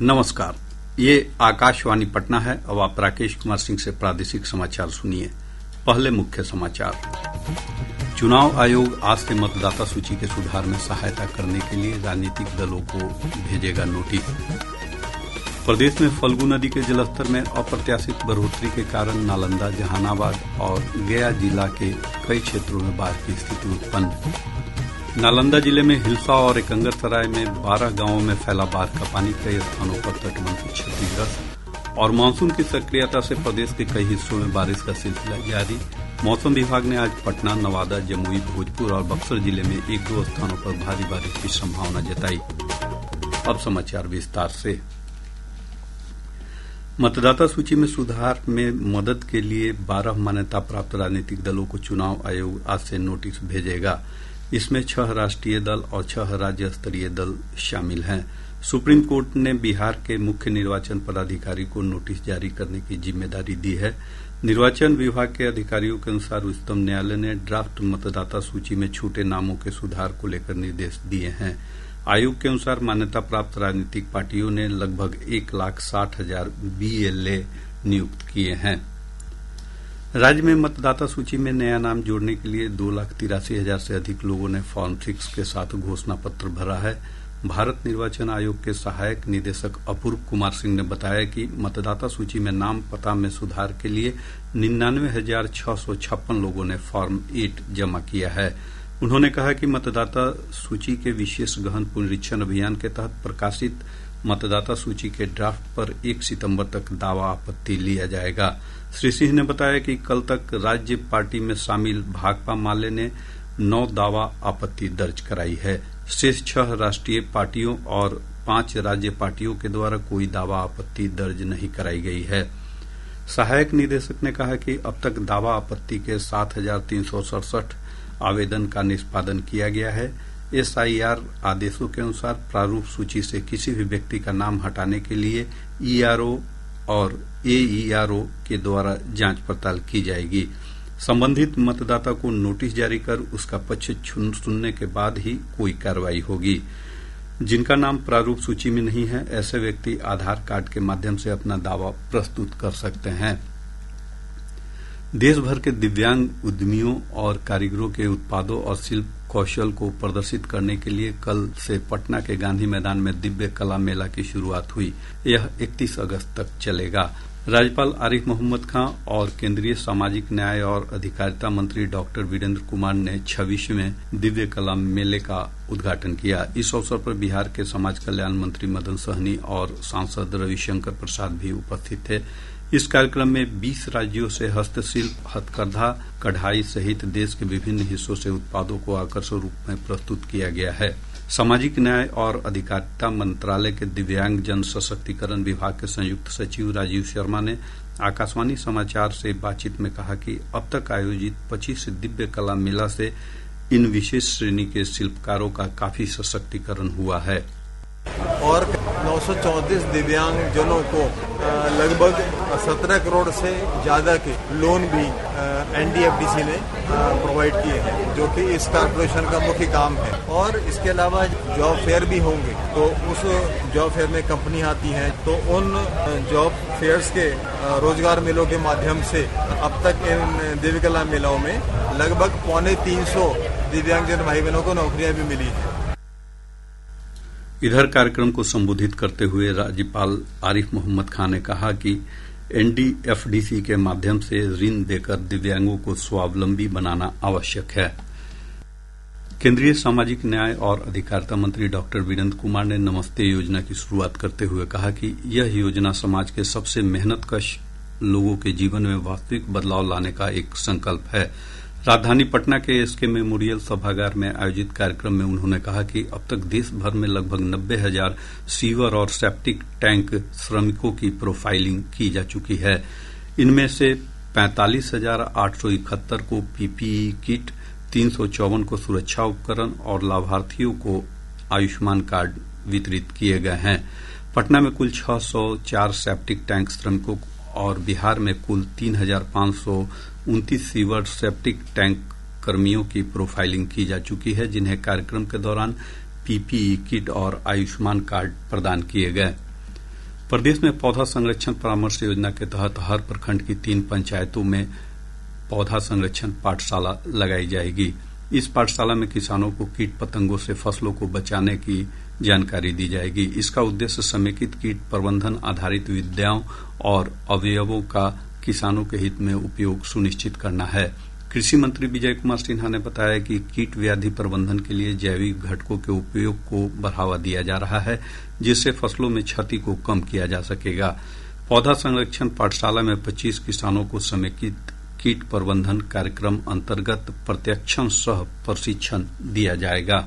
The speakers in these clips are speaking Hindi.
नमस्कार, ये आकाशवाणी पटना है। अब आप राकेश कुमार सिंह से प्रादेशिक समाचार सुनिए। पहले मुख्य समाचार। चुनाव आयोग आज से मतदाता सूची के सुधार में सहायता करने के लिए राजनीतिक दलों को भेजेगा नोटिस। प्रदेश में फल्गु नदी के जलस्तर में अप्रत्याशित बढ़ोतरी के कारण नालंदा, जहानाबाद और गया जिला के कई क्षेत्रों में बाढ़ की स्थिति उत्पन्न। नालंदा जिले में हिलसा और एकंगरसराय में 12 गांवों में फैला बाढ़ का पानी, कई स्थानों पर तटबंध क्षतिग्रस्त। और मानसून की सक्रियता से प्रदेश के कई हिस्सों में बारिश का सिलसिला जारी। मौसम विभाग ने आज पटना, नवादा, जमुई, भोजपुर और बक्सर जिले में 1-2 स्थानों पर भारी बारिश की संभावना जताई। अब समाचार विस्तार से। मतदाता सूची में सुधार में मदद के लिए 12 मान्यता प्राप्त राजनीतिक दलों को चुनाव आयोग आज से नोटिस भेजेगा। इसमें 6 राष्ट्रीय दल और 6 राज्य स्तरीय दल शामिल हैं। सुप्रीम कोर्ट ने बिहार के मुख्य निर्वाचन पदाधिकारी को नोटिस जारी करने की जिम्मेदारी दी है। निर्वाचन विभाग के अधिकारियों के अनुसार उच्चतम न्यायालय ने ड्राफ्ट मतदाता सूची में छूटे नामों के सुधार को लेकर निर्देश दिए हैं। आयोग के अनुसार मान्यता प्राप्त राजनीतिक पार्टियों ने लगभग 1,60,000 BLA नियुक्त किए हैं। राज्य में मतदाता सूची में नया नाम जोड़ने के लिए 2,83,000 से अधिक लोगों ने फॉर्म 6 के साथ घोषणा पत्र भरा है। भारत निर्वाचन आयोग के सहायक निदेशक अपूर्व कुमार सिंह ने बताया कि मतदाता सूची में नाम पता में सुधार के लिए 99,656 लोगों ने फॉर्म 8 जमा किया है। उन्होंने कहा कि मतदाता सूची के विशेष गहन पुनरीक्षण अभियान के तहत प्रकाशित मतदाता सूची के ड्राफ्ट पर 1 सितंबर तक दावा आपत्ति लिया जाएगा। श्री सिंह ने बताया कि कल तक राज्य पार्टी में शामिल भाकपा माले ने 9 दावा आपत्ति दर्ज कराई है। शेष 6 राष्ट्रीय पार्टियों और 5 राज्य पार्टियों के द्वारा कोई दावा आपत्ति दर्ज नहीं कराई गई है। सहायक निदेशक ने कहा कि अब तक दावा आपत्ति के 7,367 आवेदन का निष्पादन किया गया है। SIR आदेशों के अनुसार प्रारूप सूची से किसी भी व्यक्ति का नाम हटाने के लिए ERO और AERO के द्वारा जांच पड़ताल की जाएगी। संबंधित मतदाता को नोटिस जारी कर उसका पक्ष सुनने के बाद ही कोई कार्रवाई होगी। जिनका नाम प्रारूप सूची में नहीं है, ऐसे व्यक्ति आधार कार्ड के माध्यम से अपना दावा प्रस्तुत कर सकते हैं। देश भर के दिव्यांग उद्यमियों और कारीगरों के उत्पादों और शिल्प कौशल को प्रदर्शित करने के लिए कल से पटना के गांधी मैदान में दिव्य कला मेला की शुरुआत हुई। यह 31 अगस्त तक चलेगा। राज्यपाल आरिफ मोहम्मद खां और केंद्रीय सामाजिक न्याय और अधिकारिता मंत्री डॉक्टर वीरेंद्र कुमार ने 26वें दिव्य कला मेले का उद्घाटन किया। इस अवसर पर बिहार के समाज कल्याण मंत्री मदन सहनी और सांसद रविशंकर प्रसाद भी उपस्थित थे। इस कार्यक्रम में 20 राज्यों से हस्तशिल्प, हथकरघा, कढ़ाई सहित देश के विभिन्न हिस्सों से उत्पादों को आकर्षक रूप में प्रस्तुत किया गया है। सामाजिक न्याय और अधिकारिता मंत्रालय के दिव्यांग जन सशक्तिकरण विभाग के संयुक्त सचिव राजीव शर्मा ने आकाशवाणी समाचार से बातचीत में कहा कि अब तक आयोजित 25 दिव्य कला मेला से इन विशेष श्रेणी के शिल्पकारों का काफी सशक्तिकरण हुआ है। और 934 दिव्यांग जनों को लगभग 17 करोड़ से ज्यादा के लोन भी NDFDC ने प्रोवाइड किए हैं, जो कि इस कॉर्पोरेशन का मुख्य काम है। और इसके अलावा जॉब फेयर भी होंगे, तो उस जॉब फेयर में कंपनी आती है, तो उन जॉब फेयर्स के रोजगार मेलों के माध्यम से अब तक इन दिव्यकला मेलों में लगभग 350 दिव्यांगजन भाई बहनों को नौकरियां भी मिली है। इधर कार्यक्रम को संबोधित करते हुए राज्यपाल आरिफ मोहम्मद खान ने कहा कि NDFDC के माध्यम से ऋण देकर दिव्यांगों को स्वावलंबी बनाना आवश्यक है। केंद्रीय सामाजिक न्याय और अधिकारिता मंत्री डॉक्टर वीरेंद्र कुमार ने नमस्ते योजना की शुरुआत करते हुए कहा कि यह योजना समाज के सबसे मेहनतकश लोगों के जीवन में वास्तविक बदलाव लाने का एक संकल्प है। राजधानी पटना के SK मेमोरियल सभागार में आयोजित कार्यक्रम में उन्होंने कहा कि अब तक देश भर में लगभग 90,000 सीवर और सेप्टिक टैंक श्रमिकों की प्रोफाइलिंग की जा चुकी है। इनमें से 45,871 को PPE किट, 354 को सुरक्षा उपकरण और लाभार्थियों को आयुष्मान कार्ड वितरित किए गए हैं। पटना में कुल 604 सेप्टिक टैंक श्रमिकों और बिहार में कुल 3,529 सीवर सेप्टिक टैंक कर्मियों की प्रोफाइलिंग की जा चुकी है, जिन्हें कार्यक्रम के दौरान PPE किट और आयुष्मान कार्ड प्रदान किए गए। प्रदेश में पौधा संरक्षण परामर्श योजना के तहत हर प्रखंड की 3 पंचायतों में पौधा संरक्षण पाठशाला लगाई जाएगी। इस पाठशाला में किसानों को कीट पतंगों से फसलों को बचाने की जानकारी दी जाएगी। इसका उद्देश्य समेकित कीट प्रबंधन आधारित विद्याओं और अवयवों का किसानों के हित में उपयोग सुनिश्चित करना है। कृषि मंत्री विजय कुमार सिन्हा ने बताया कि कीट व्याधि प्रबंधन के लिए जैविक घटकों के उपयोग को बढ़ावा दिया जा रहा है, जिससे फसलों में क्षति को कम किया जा सकेगा। पौधा संरक्षण पाठशाला में 25 किसानों को समेकित कीट प्रबंधन कार्यक्रम अंतर्गत प्रत्यक्षण सह प्रशिक्षण दिया जाएगा।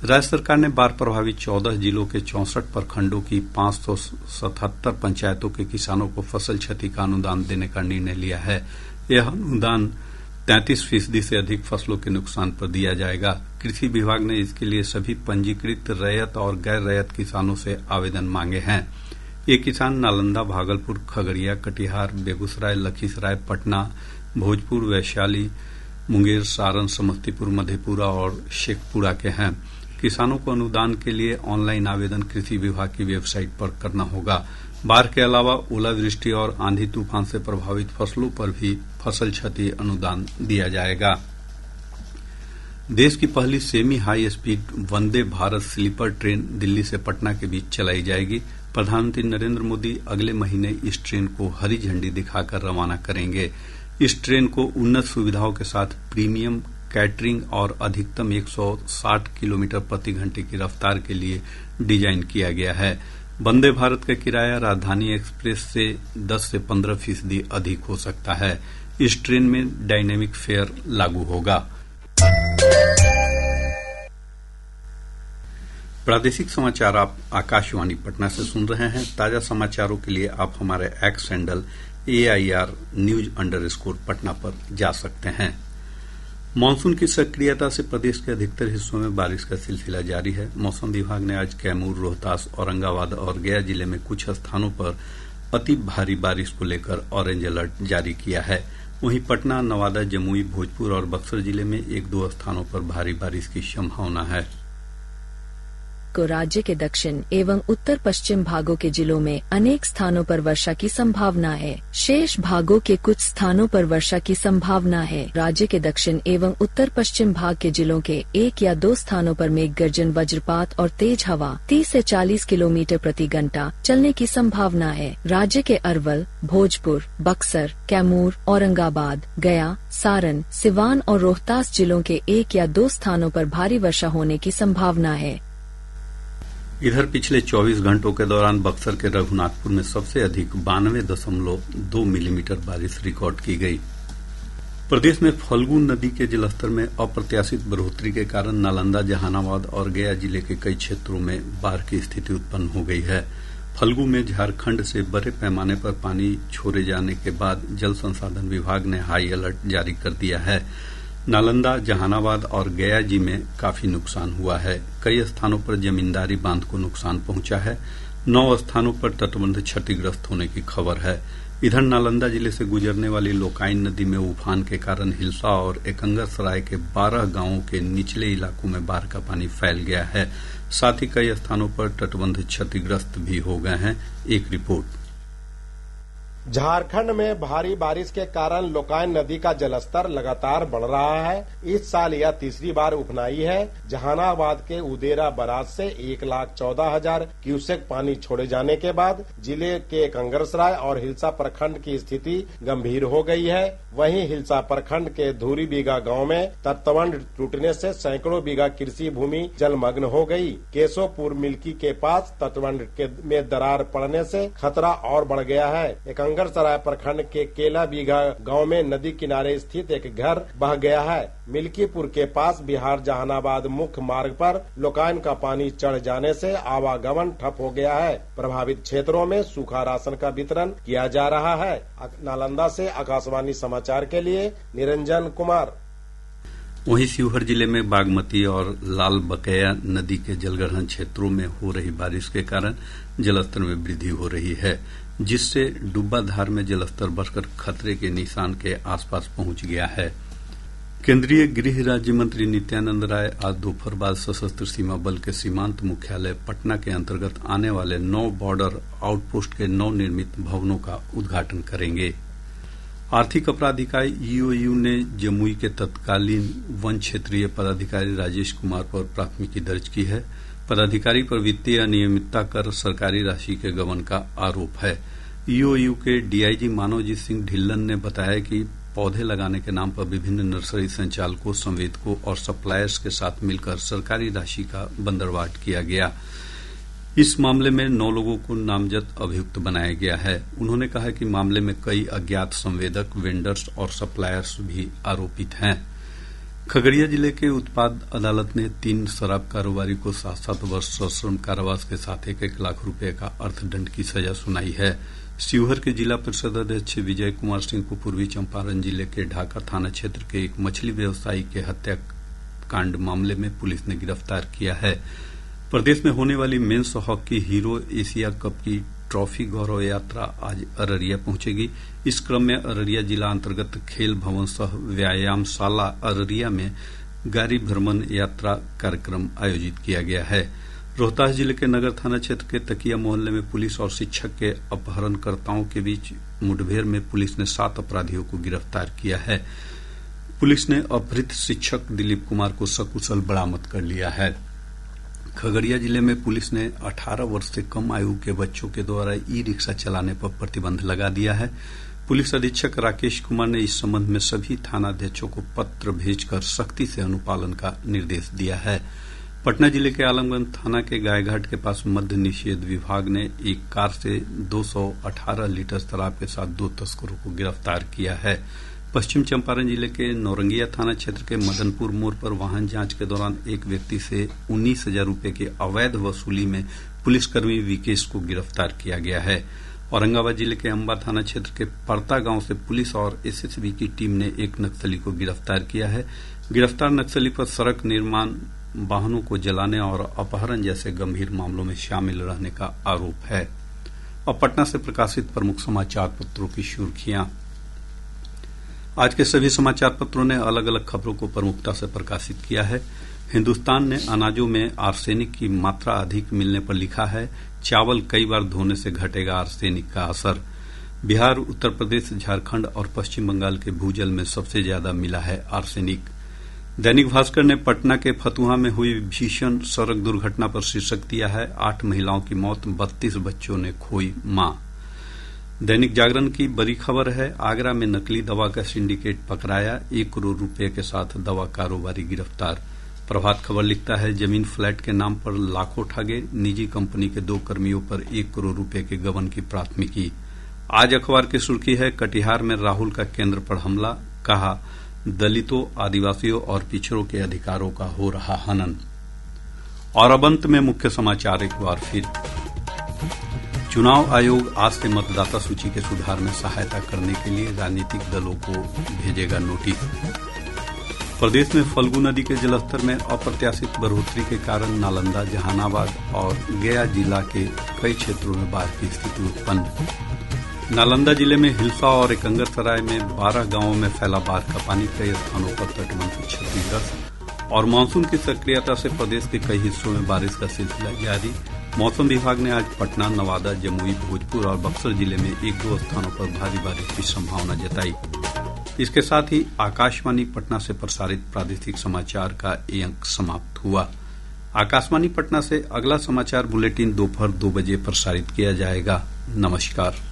राज्य सरकार ने बाढ़ प्रभावित 14 जिलों के 64 प्रखंडों की 577 पंचायतों के किसानों को फसल क्षति का अनुदान देने का निर्णय लिया है। यह अनुदान 33% से अधिक फसलों के नुकसान पर दिया जाएगा। कृषि विभाग ने इसके लिए सभी पंजीकृत रैयत और गैर रैयत किसानों से आवेदन मांगे हैं। ये किसान नालंदा, भागलपुर, खगड़िया, कटिहार, बेगूसराय, लखीसराय, पटना, भोजपुर, वैशाली, मुंगेर, सारण, समस्तीपुर, मधेपुरा और शेखपुरा के हैं। किसानों को अनुदान के लिए ऑनलाइन आवेदन कृषि विभाग की वेबसाइट पर करना होगा। बाढ़ के अलावा ओलावृष्टि और आंधी तूफान से प्रभावित फसलों पर भी फसल क्षति अनुदान दिया जाएगा। देश की पहली semi high speed Vande Bharat sleeper train Delhi से पटना के बीच चलाई जाएगी। प्रधानमंत्री नरेंद्र मोदी अगले महीने इस ट्रेन को हरी झंडी दिखाकर रवाना करेंगे। इस ट्रेन को उन्नत सुविधाओं के साथ प्रीमियम कैटरिंग और अधिकतम 160 किलोमीटर प्रति घंटे की रफ्तार के लिए डिजाइन किया गया है। वंदे भारत का किराया राजधानी एक्सप्रेस से 10 से 15% अधिक हो सकता है। इस ट्रेन में डायनेमिक फेयर लागू होगा। प्रादेशिक समाचार आप आकाशवाणी पटना से सुन रहे हैं। ताजा समाचारों के लिए आप हमारे एक्स हैंडल AIR News _ पर जा सकते हैं। मानसून की सक्रियता से प्रदेश के अधिकतर हिस्सों में बारिश का सिलसिला जारी है। मौसम विभाग ने आज कैमूर, रोहतास, औरंगाबाद और गया जिले में कुछ स्थानों पर अति भारी बारिश को लेकर ऑरेंज अलर्ट जारी किया है। वहीं पटना, नवादा, जमुई, भोजपुर और बक्सर जिले में 1-2 स्थानों पर भारी बारिश की संभावना है। को राज्य के दक्षिण एवं उत्तर पश्चिम भागों के जिलों में अनेक स्थानों पर वर्षा की संभावना है। शेष भागों के कुछ स्थानों पर वर्षा की संभावना है। राज्य के दक्षिण एवं उत्तर पश्चिम भाग के जिलों के 1 या 2 स्थानों पर मेघ गर्जन, वज्रपात और तेज हवा 30 से 40 किलोमीटर प्रति घंटा चलने की संभावना है। राज्य के अरवल, भोजपुर, बक्सर, कैमूर, औरंगाबाद, गया, सारण, सिवान और रोहतास जिलों के 1 या 2 स्थानों पर भारी वर्षा होने की संभावना है। इधर पिछले 24 घंटों के दौरान बक्सर के रघुनाथपुर में सबसे अधिक 92.2 मिलीमीटर बारिश रिकॉर्ड की गई। प्रदेश में फल्गु नदी के जलस्तर में अप्रत्याशित बढ़ोतरी के कारण नालंदा, जहानाबाद और गया जिले के कई क्षेत्रों में बाढ़ की स्थिति उत्पन्न हो गई है। फल्गु में झारखंड से बड़े पैमाने पर पानी छोड़े जाने के बाद जल संसाधन विभाग ने हाई अलर्ट जारी कर दिया है। नालंदा, जहानाबाद और गया जी में काफी नुकसान हुआ है। कई स्थानों पर जमींदारी बांध को नुकसान पहुंचा है। 9 स्थानों पर तटबंध क्षतिग्रस्त होने की खबर है। इधर नालंदा जिले से गुजरने वाली लोकाइन नदी में उफान के कारण हिलसा और एकंगरसराय के 12 गांवों के निचले इलाकों में बाढ़ का पानी फैल गया है। साथ ही कई स्थानों पर तटबंध क्षतिग्रस्त भी हो गए हैं। एक रिपोर्ट। झारखंड में भारी बारिश के कारण लोकाइन नदी का जलस्तर लगातार बढ़ रहा है। इस साल यह तीसरी बार उफनाई है। जहानाबाद के उदेरा बराज से 1,14,000 क्यूसेक पानी छोड़े जाने के बाद जिले के कंगरसराय और हिलसा प्रखंड की स्थिति गंभीर हो गई है। वहीं हिलसा प्रखंड के धूरी बीघा गांव में तटबंध टूटने से सैकड़ों बीघा कृषि भूमि जलमग्न हो गई। केशवपुर मिल्की के पास तटबंध में दरार पड़ने से खतरा और बढ़ गया है। कंगरसराय प्रखंड के केला बीघा गांव में नदी किनारे स्थित एक घर बह गया है। मिल्कीपुर के पास बिहार जहानाबाद मुख्य मार्ग पर लोकाइन का पानी चढ़ जाने से आवागमन ठप हो गया है। प्रभावित क्षेत्रों में सूखा राशन का वितरण किया जा रहा है। नालंदा से आकाशवाणी समाचार के लिए निरंजन कुमार। वहीं शिवहर जिले में बागमती और लाल बकैया नदी के जलग्रहण क्षेत्रों में हो रही बारिश के कारण जलस्तर में वृद्धि हो रही है, जिससे डुब्बा धार में जलस्तर बढ़कर खतरे के निशान के आसपास पहुंच गया है। केंद्रीय गृह राज्य मंत्री नित्यानंद राय आज दोपहर बाद सशस्त्र सीमा बल के सीमांत मुख्यालय पटना के अंतर्गत आने वाले 9 बॉर्डर आउटपोस्ट के नवनिर्मित भवनों का उद्घाटन करेंगे। आर्थिक अपराध इकाई ईओयू ने जमुई के तत्कालीन वन क्षेत्रीय पदाधिकारी राजेश कुमार पर प्राथमिकी दर्ज की है। पदाधिकारी पर वित्तीय अनियमितता कर सरकारी राशि के गबन का आरोप है। ईओयू के डीआईजी मानवजीत सिंह ढिल्लन ने बताया कि पौधे लगाने के नाम पर विभिन्न नर्सरी संचालकों, संवेदकों और सप्लायर्स के साथ मिलकर सरकारी राशि का बंदरवाट किया गया। इस मामले में 9 लोगों को नामजद अभियुक्त बनाया गया है। उन्होंने कहा कि मामले में कई अज्ञात संवेदक, वेंडर्स और सप्लायर्स भी आरोपित हैं। खगड़िया जिले के उत्पाद अदालत ने 3 शराब कारोबारी को 7-7 वर्ष सश्रम कारावास के साथ 1-1 लाख रुपए का अर्थदंड की सजा सुनाई है। शिवहर के जिला परिषद अध्यक्ष विजय कुमार सिंह को पूर्वी चंपारण जिले के ढाका थाना क्षेत्र के एक मछली व्यवसायी के हत्याकांड मामले में पुलिस ने गिरफ्तार किया है। प्रदेश में होने वाली men's hockey hero Asia cup की ट्रॉफी गौरव यात्रा आज अररिया पहुंचेगी। इस क्रम में अररिया जिला अंतर्गत खेल भवन सह व्यायामशाला अररिया में गाड़ी भ्रमण यात्रा कार्यक्रम आयोजित किया गया है। रोहतास जिले के नगर थाना क्षेत्र के तकिया मोहल्ले में पुलिस और शिक्षक के अपहरणकर्ताओं के बीच मुठभेड़ में पुलिस ने 7 अपराधियों को गिरफ्तार किया है। पुलिस ने अपहृत शिक्षक दिलीप कुमार को सकुशल बरामद कर लिया है। खगड़िया जिले में पुलिस ने 18 वर्ष से कम आयु के बच्चों के द्वारा ई रिक्शा चलाने पर प्रतिबंध लगा दिया है। पुलिस अधीक्षक राकेश कुमार ने इस संबंध में सभी थानाध्यक्षों को पत्र भेजकर सख्ती से अनुपालन का निर्देश दिया है। पटना जिले के आलमगंज थाना के गायघाट के पास मद्य निषेध विभाग ने एक कार से 218 लीटर शराब के साथ 2 तस्करों को गिरफ्तार किया है। पश्चिम चंपारण जिले के नौरंगिया थाना क्षेत्र के मदनपुर मोड़ पर वाहन जांच के दौरान एक व्यक्ति से 19,000 रुपए की अवैध वसूली में पुलिसकर्मी विकेश को गिरफ्तार किया गया है। औरंगाबाद जिले के अंबा थाना क्षेत्र के परता गांव से पुलिस और एसएसबी की टीम ने एक नक्सली को गिरफ्तार किया है। गिरफ्तार नक्सली पर सड़क निर्माण, वाहनों को जलाने और अपहरण जैसे गंभीर मामलों में शामिल रहने का आरोप है। अब पटना से प्रकाशित प्रमुख समाचार पत्रों की सुर्खियां। आज के सभी समाचार पत्रों ने अलग अलग खबरों को प्रमुखता से प्रकाशित किया है। हिन्दुस्तान ने अनाजों में आर्सेनिक की मात्रा अधिक मिलने पर लिखा है, चावल कई बार धोने से घटेगा आर्सेनिक का असर। बिहार, उत्तर प्रदेश, झारखंड और पश्चिम बंगाल के भूजल में सबसे ज्यादा मिला है आर्सेनिक। दैनिक भास्कर ने पटना के फतुहा में हुई भीषण सड़क दुर्घटना पर शीर्षक दिया है, 8 महिलाओं की मौत, 32 बच्चों ने खोई मां। दैनिक जागरण की बड़ी खबर है, आगरा में नकली दवा का सिंडिकेट पकड़ाया, 1 करोड़ रुपए के साथ दवा कारोबारी गिरफ्तार। प्रभात खबर लिखता है, जमीन फ्लैट के नाम पर लाखों ठगे, निजी कंपनी के 2 कर्मियों पर 1 करोड़ रुपए के गबन की प्राथमिकी। आज अखबार की सुर्खी है, कटिहार में राहुल का केंद्र पर हमला, कहा दलितों, आदिवासियों और पिछड़ों के अधिकारों का हो रहा हनन। और अब अंत में मुख्य समाचार एक बार फिर। चुनाव आयोग आज से मतदाता सूची के सुधार में सहायता करने के लिए राजनीतिक दलों को भेजेगा नोटिस। प्रदेश में फल्गु नदी के जलस्तर में अप्रत्याशित बढ़ोतरी के कारण नालंदा, जहानाबाद और गया जिला के कई क्षेत्रों में बाढ़ की स्थिति उत्पन्न। नालंदा जिले में हिलसा और एकंगरसराय में 12 गांवों में फैला बाढ़ का पानी, कई स्थानों पर तटबंध क्षतिग्रस्त। और मानसून की सक्रियता से प्रदेश के कई हिस्सों में बारिश का सिलसिला जारी। मौसम विभाग ने आज पटना, नवादा, जमुई, भोजपुर और बक्सर जिले में 1-2 स्थानों पर भारी बारिश की संभावना जताई। इसके साथ ही आकाशवाणी पटना से प्रसारित प्रादेशिक समाचार का ये अंक समाप्त हुआ। आकाशवाणी पटना से अगला समाचार बुलेटिन दोपहर 2 बजे प्रसारित किया जाएगा। नमस्कार।